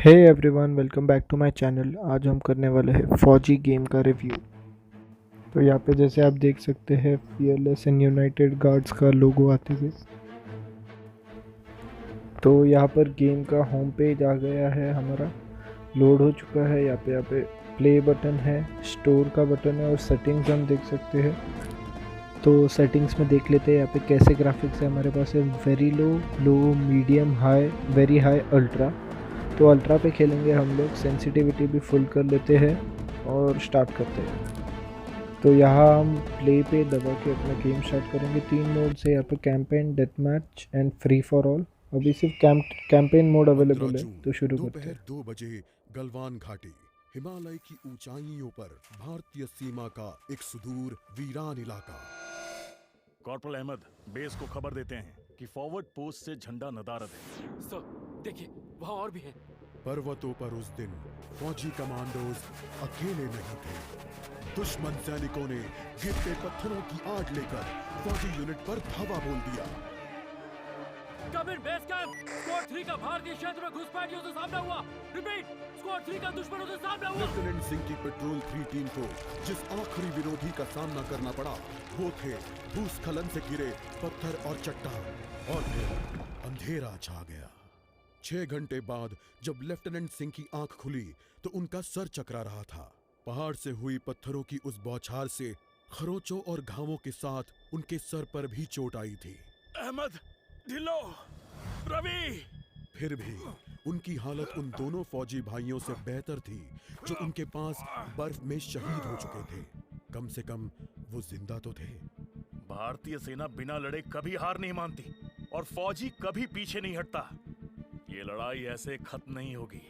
Hey everyone, welcome back to my channel. आज हम करने वाले हैं फौजी गेम का रिव्यू। तो यहाँ पे जैसे आप देख सकते हैं फियरलेस एंड यूनाइटेड गार्ड्स का लोगो आते हुए। तो यहाँ पर गेम का होम पेज आ गया है, हमारा लोड हो चुका है। यहाँ पे प्ले बटन है, स्टोर का बटन है और सेटिंग्स हम देख सकते हैं। तो सेटिंग्स में देख लेते हैं यहाँ पे कैसे ग्राफिक्स है। हमारे पास है very low, low, medium, high, very high, ultra. तो अल्ट्रा पे खेलेंगे हम लोग। सेंसिटिविटी भी फुल कर लेते हैं और स्टार्ट करते हैं। तो यहाँ हम प्ले पे दबा के अपना गेम स्टार्ट करेंगे। 3 मोड से यहाँ पे campaign, death match and free for all. अभी सिर्फ कैंपेन मोड 15 अवेलेबल है, जून तो शुरू करते दोपहर हैं। 2 बजे गलवान घाटी हिमालय की ऊंचाइयों पर भारतीय सीमा का एक सुदूर वीरान इलाका। कॉर्पोरल अहमद, बेस को खबर देते हैं कि फॉरवर्ड पोस्ट से झंडा नदारद है। सर, देखिए वहाँ और भी हैं। पर्वतों पर उस दिन फौजी कमांडोज अकेले नहीं थे। दुश्मन सैनिकों ने गिरते पत्थरों की आड़ लेकर फौजी यूनिट पर धावा बोल दिया। कम इन बेस कैंप। स्क्वाड 3 का भारतीय क्षेत्र में घुसपैठियों से सामना हुआ। रिपीट, स्क्वाड 3 का दुश्मनों से सामना हुआ। लेफ्टिनेंट सिंह की पेट्रोल 3 टीम को जिस आखिरी विरोधी का सामना करना पड़ा वो थे भूस्खलन से गिरे पत्थर और चट्टान। और फिर अंधेरा छा गया। 6 घंटे बाद जब लेफ्टिनेंट सिंह की आंख खुली तो उनका सर चकरा रहा था। पहाड़ से हुई पत्थरों की उस बौछार से खरोचों और घावों के साथ उनके सर पर भी चोट आई थी। अहमद, ढिल्लो, रवि। फिर भी उनकी हालत उन दोनों फौजी भाइयों से बेहतर थी जो उनके पास बर्फ में शहीद हो चुके थे। कम से कम वो जिंदा तो थे। भारतीय सेना बिना लड़े कभी हार नहीं मानती और फौजी कभी पीछे नहीं हटता। ये लड़ाई ऐसे खत्म नहीं होगी।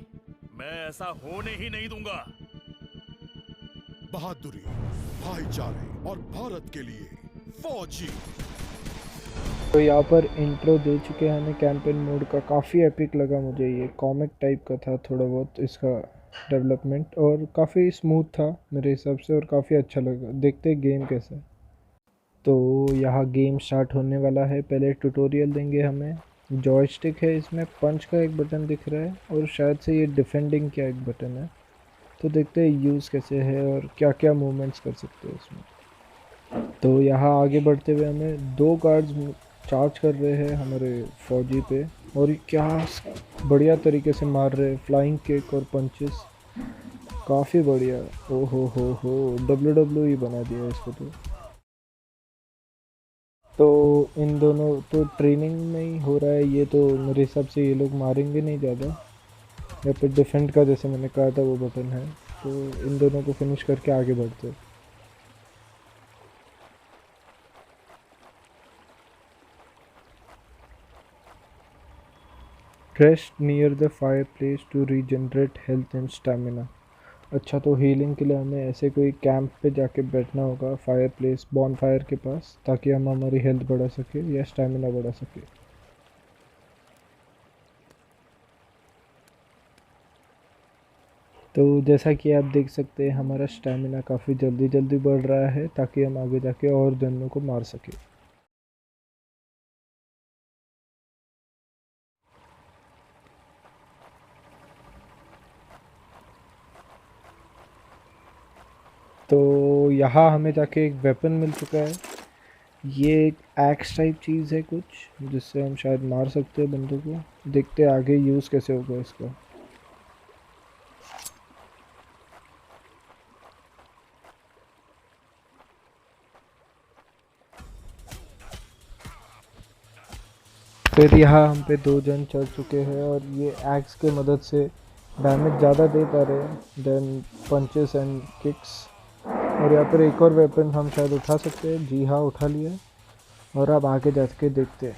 मैं ऐसा होने ही नहीं दूंगा। बहादुरी, भाईचारे और भारत के लिए फौजी। तो यहाँ पर इंट्रो दे चुके हैं हमें कैंपेन मोड का। काफ़ी एपिक लगा मुझे। ये कॉमिक टाइप का था थोड़ा बहुत इसका डेवलपमेंट, और काफ़ी स्मूथ था मेरे हिसाब से, और काफ़ी अच्छा लगा। देखते हैं गेम कैसा है। तो यहाँ गेम स्टार्ट होने वाला है। पहले ट्यूटोरियल देंगे हमें। जॉयस्टिक है, इसमें पंच का एक बटन दिख रहा है और शायद से ये डिफेंडिंग का एक बटन है। तो देखते हैं यूज़ कैसे है और क्या क्या मूवमेंट्स कर सकते हैं इसमें। तो यहाँ आगे बढ़ते हुए हमें 2 गार्ड्स चार्ज कर रहे हैं हमारे फौजी पे, और ये क्या बढ़िया तरीके से मार रहे हैं। फ्लाइंग किक और पंचेस काफ़ी बढ़िया। ओ हो WWE बना दिया इसको। तो इन दोनों तो ट्रेनिंग में ही हो रहा है ये। तो मेरे हिसाब से ये लोग मारेंगे नहीं ज़्यादा। या फिर डिफेंड का जैसे मैंने कहा था वो बटन है। तो इन दोनों को फिनिश करके आगे बढ़ते हैं। Rest near the fire place to regenerate health and stamina. अच्छा, तो हीलिंग के लिए हमें ऐसे कोई कैंप पे जाके बैठना होगा, फायर प्लेस, बॉन फायर के पास, ताकि हम हमारी हेल्थ बढ़ा सके या स्टेमिना बढ़ा सके। तो जैसा कि आप देख सकते हैं हमारा स्टेमिना काफ़ी जल्दी जल्दी बढ़ रहा है, ताकि हम आगे जाके और दुश्मनों को मार सके। तो यहाँ हमें जाके एक वेपन मिल चुका है। ये एक एक्स टाइप चीज़ है कुछ, जिससे हम शायद मार सकते हैं बंदों को। देखते हैं आगे यूज़ कैसे होगा इसका। फिर यहाँ हम पे 2 जन चढ़ चुके हैं और ये एक्स के मदद से डैमेज ज़्यादा दे पा रहे हैं देन पंचेस एंड किक्स। और यहाँ पर एक और वेपन हम शायद उठा सकते हैं। जी हाँ, उठा लिया। और अब आगे जाके देखते हैं।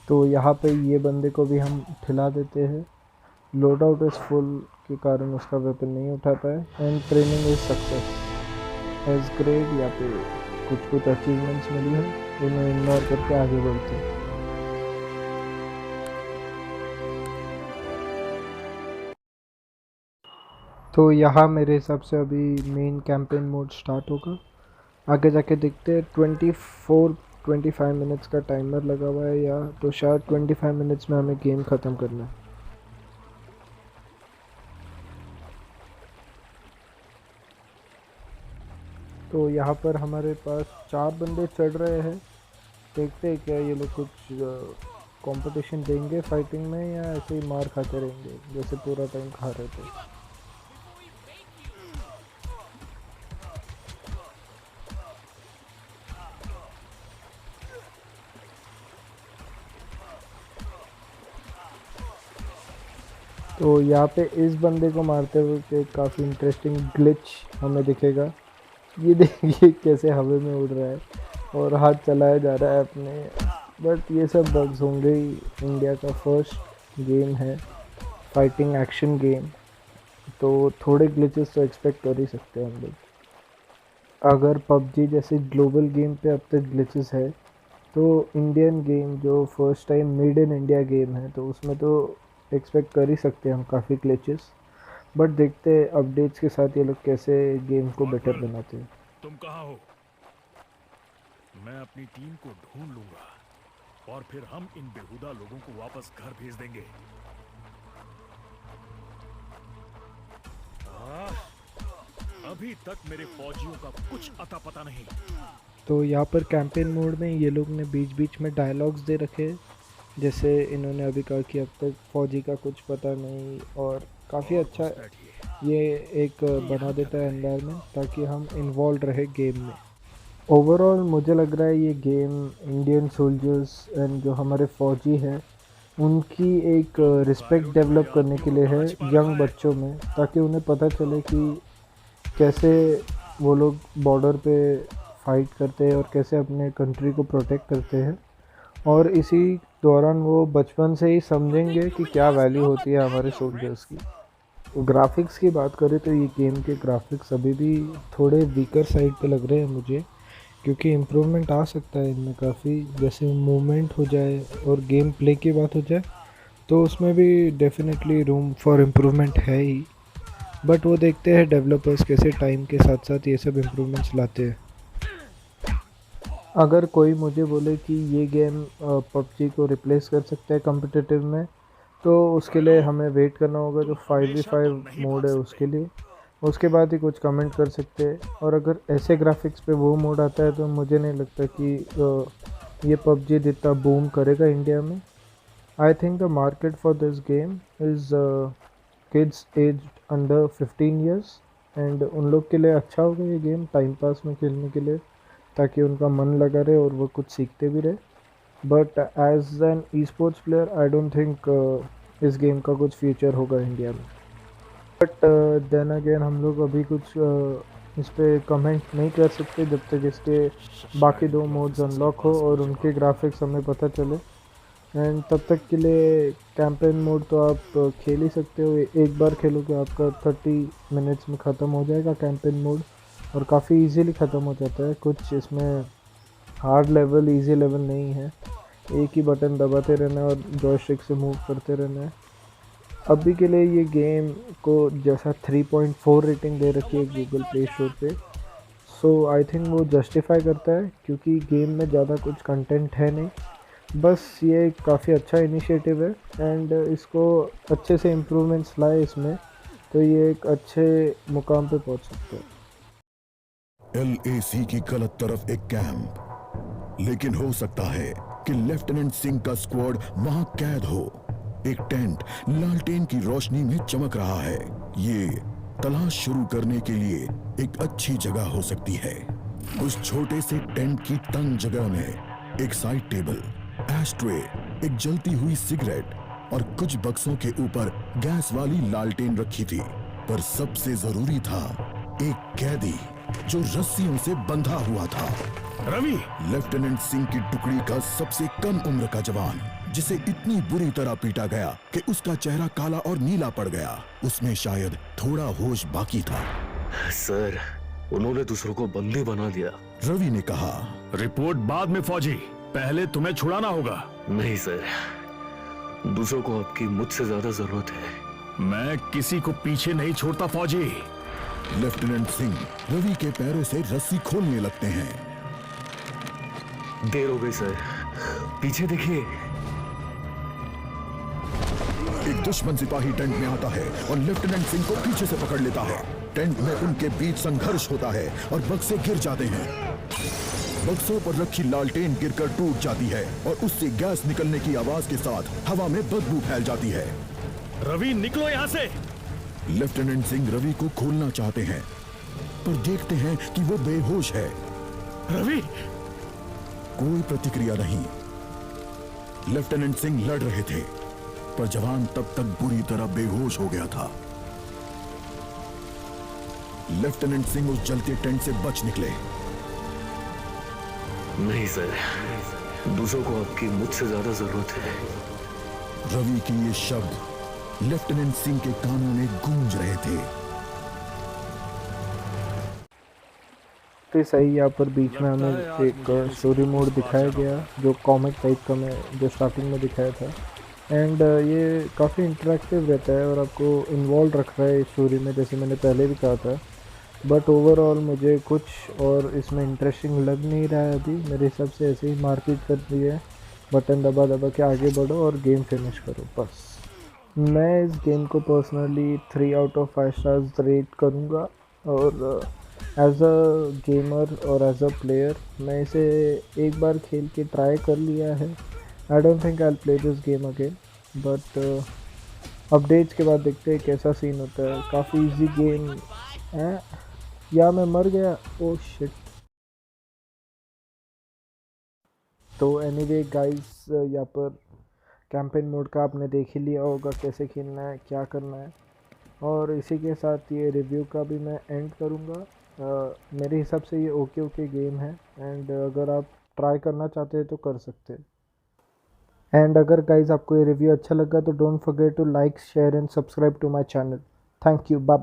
तो यहाँ पे ये बंदे को भी हम ठिला देते हैं। लोड आउट इज़ फुल के कारण उसका वेपन नहीं उठा पाए। And training is success as grade. यहाँ पे कुछ अचीवमेंट्स मिली है, उन्हें इग्नोर करके आगे बढ़ते हैं। तो यहाँ मेरे हिसाब से अभी मेन कैंपेन मोड स्टार्ट होगा। आगे जाके देखते हैं। 24 25 मिनट्स का टाइमर लगा हुआ है, या तो शायद 25 मिनट्स में हमें गेम ख़त्म करना है। तो यहाँ पर हमारे पास 4 बंदे चढ़ रहे हैं। देखते हैं क्या ये लोग कुछ कंपटीशन देंगे फाइटिंग में, या ऐसे ही मार खाते रहेंगे जैसे पूरा टाइम खा रहे थे। तो यहाँ पे इस बंदे को मारते हुए काफ़ी इंटरेस्टिंग ग्लिच हमें दिखेगा। ये देखिए कैसे हवा में उड़ रहा है और हाथ चलाया जा रहा है अपने। बट ये सब बग्स होंगे ही, इंडिया का फर्स्ट गेम है फाइटिंग एक्शन गेम, तो थोड़े ग्लिचेस तो एक्सपेक्ट कर ही सकते हैं हम लोग। अगर पबजी जैसे ग्लोबल गेम पे अब तक ग्लिचेस है, तो इंडियन गेम जो first time made in India game है, तो उसमें तो एक्सपेक्ट कर ही सकते हैं हम काफ़ी ग्लिचेस। बट देखते हैं अपडेट्स के साथ ये लोग कैसे गेम को बेटर बनाते हैं। तुम कहाँ हो? मैं अपनी टीम को ढूंढ लूंगा और फिर हम इन बेहुदा लोगों को वापस घर भेज देंगे। अभी तक मेरे फौजियों का कुछ अता पता नहीं। तो यहाँ पर कैंपेन मोड में ये लोग ने बीच बीच में डायलॉग्स दे रखे हैं, जैसे इन्होंने अभी कहा कि अब तक फौजी का कुछ पता नहीं, और काफ़ी अच्छा ये एक बना देता है एनवायरनमेंट ताकि हम इन्वॉल्व रहे गेम में। ओवरऑल मुझे लग रहा है ये गेम इंडियन सोल्जर्स एंड जो हमारे फौजी हैं उनकी एक रिस्पेक्ट डेवलप करने के लिए है यंग बच्चों में, ताकि उन्हें पता चले कि कैसे वो लोग बॉर्डर पे फाइट करते हैं और कैसे अपने कंट्री को प्रोटेक्ट करते हैं। और इसी दौरान वो बचपन से ही समझेंगे कि क्या वैल्यू होती है हमारे सोल्जर्स की। ग्राफिक्स की बात करें तो ये गेम के ग्राफिक्स अभी भी थोड़े वीकर साइड पे लग रहे हैं मुझे, क्योंकि इम्प्रूवमेंट आ सकता है इनमें काफ़ी। जैसे मूवमेंट हो जाए और गेम प्ले की बात हो जाए तो उसमें भी डेफिनेटली रूम फॉर इम्प्रूवमेंट है ही। बट वो देखते हैं डेवलपर्स कैसे टाइम के साथ साथ ये सब इम्प्रूवमेंट्स लाते हैं। अगर कोई मुझे बोले कि ये गेम पबजी को रिप्लेस कर सकता है कम्पिटिटिव में, तो उसके लिए हमें वेट करना होगा जो 5v5 मोड है उसके लिए, उसके बाद ही कुछ कमेंट कर सकते हैं। और अगर ऐसे ग्राफिक्स पे वो मोड आता है तो मुझे नहीं लगता कि ये पबजी जितना बूम करेगा इंडिया में। I think the market for this game is kids age under 15 years, and उन लोग के लिए अच्छा होगा ये गेम टाइम पास में खेलने के लिए, ताकि उनका मन लगा रहे और वो कुछ सीखते भी रहे। But as an esports player I don't think इस गेम का कुछ फ्यूचर होगा इंडिया में। बट देन अगेन हम लोग अभी कुछ इस पर कमेंट नहीं कर सकते जब तक इसके बाकी 2 मोड्स अनलॉक हो और उनके ग्राफिक्स हमें पता चले। एंड तब तक के लिए कैंपेन मोड तो आप खेल ही सकते हो, एक बार खेलोगे आपका 30 मिनट्स में ख़त्म हो जाएगा कैंपेन मोड, और काफ़ी इजीली ख़त्म हो जाता है। कुछ इसमें हार्ड लेवल इजी लेवल नहीं है, एक ही बटन दबाते रहना और जॉयस्टिक से मूव करते रहना है। अभी के लिए ये गेम को जैसा 3.4 रेटिंग दे रखी है गूगल प्ले स्टोर पे, सो आई थिंक वो जस्टिफाई करता है, क्योंकि गेम में ज़्यादा कुछ कंटेंट है नहीं। बस ये काफ़ी अच्छा इनिशिएटिव है, एंड इसको अच्छे से इम्प्रूवमेंट्स लाए इसमें, तो ये एक अच्छे मुकाम पे पहुंच सकते हैं। LAC की गलत तरफ एक कैंप, लेकिन हो सकता है कि लेफ्टिनेंट सिंह का स्क्वाड वहां कैद हो। एक टेंट लालटेन की रोशनी में चमक रहा है। ये तलाश शुरू करने के लिए एक अच्छी जगह हो सकती है। उस छोटे से टेंट की तंग जगह में एक साइड टेबल, एशट्रे, एक जलती हुई सिगरेट और कुछ बक्सों के ऊपर गैस वाली लालटेन रखी थी। पर सबसे जरूरी था एक कैदी जो रस्सियों से बंधा हुआ था। रवि, लेफ्टिनेंट सिंह की टुकड़ी का सबसे कम उम्र का जवान, जिसे इतनी बुरी तरह पीटा गया कि उसका चेहरा काला और नीला पड़ गया। उसमें शायद थोड़ा होश बाकी था। सर, उन्होंने दूसरों को बंदी बना दिया। रवि ने कहा, रिपोर्ट बाद में फौजी, पहले तुम्हें छुड़ाना होगा। नहीं सर, दूसरों को आपकी मुझसे ज्यादा जरूरत है। मैं किसी को पीछे नहीं छोड़ता फौजी। लेफ्टिनेंट सिंह रवि के पैरों से रस्सी खोलने लगते हैं। देर हो गई सर, पीछे देखिए। एक दुश्मन सिपाही टेंट में आता है और लेफ्टिनेंट सिंह को पीछे से पकड़ लेता है। टेंट में उनके बीच संघर्ष होता है और बक्से गिर जाते हैं। बक्सों पर रखी लालटेन गिरकर टूट जाती है और उससे गैस निकलने की आवाज के साथ हवा में बदबू फैल जाती है। रवि निकलो यहाँ से। लेफ्टिनेंट सिंह रवि को खोलना चाहते हैं पर देखते हैं कि वो बेहोश है। रवि, कोई प्रतिक्रिया नहीं। लेफ्टिनेंट सिंह लड़ रहे थे पर जवान तब तक बुरी तरह बेहोश हो गया था। लेफ्टिनेंट सिंह उस जलते टेंट से बच निकले। नहीं सर, दूसरों को आपकी मुझसे ज्यादा जरूरत है। रवि के ये शब्द लेफ्टिनेंट सिंह के कानों में गूंज रहे थे। तो सही, यहाँ पर बीच में हमें एक स्टोरी मोड दिखाया गया जो कॉमिक टाइप का मैं जो स्टार्टिंग में दिखाया था। एंड ये काफ़ी इंटरेक्टिव रहता है और आपको इन्वॉल्व रख रहा है इस स्टोरी में, जैसे मैंने पहले भी कहा था। बट ओवरऑल मुझे कुछ और इसमें इंटरेस्टिंग लग नहीं रहा है अभी। मेरे हिसाब से ऐसे ही मारपीट कर दी है, बटन दबा दबा के आगे बढ़ो और गेम फिनिश करो बस। मैं इस गेम को personally 3 out of 5 stars rate करूँगा। और एज अ गेमर और एज अ प्लेयर मैं इसे एक बार खेल के ट्राई कर लिया है। आई don't think I will play this game again, but updates के बाद देखते हैं कैसा सीन होता है। काफ़ी इजी गेम है। या मैं मर गया, ओह शिट। तो एनीवे गाइस, यहाँ पर कैंपेन मोड का आपने देख ही लिया होगा कैसे खेलना है, क्या करना है। और इसी के साथ ये रिव्यू का भी मैं एंड करूँगा। मेरे हिसाब से ये ओके गेम है एंड अगर आप ट्राई करना चाहते हैं तो कर सकते हैं। एंड अगर गाइस आपको ये रिव्यू अच्छा लगा तो don't forget to like, share and subscribe to my channel. Thank you, bye.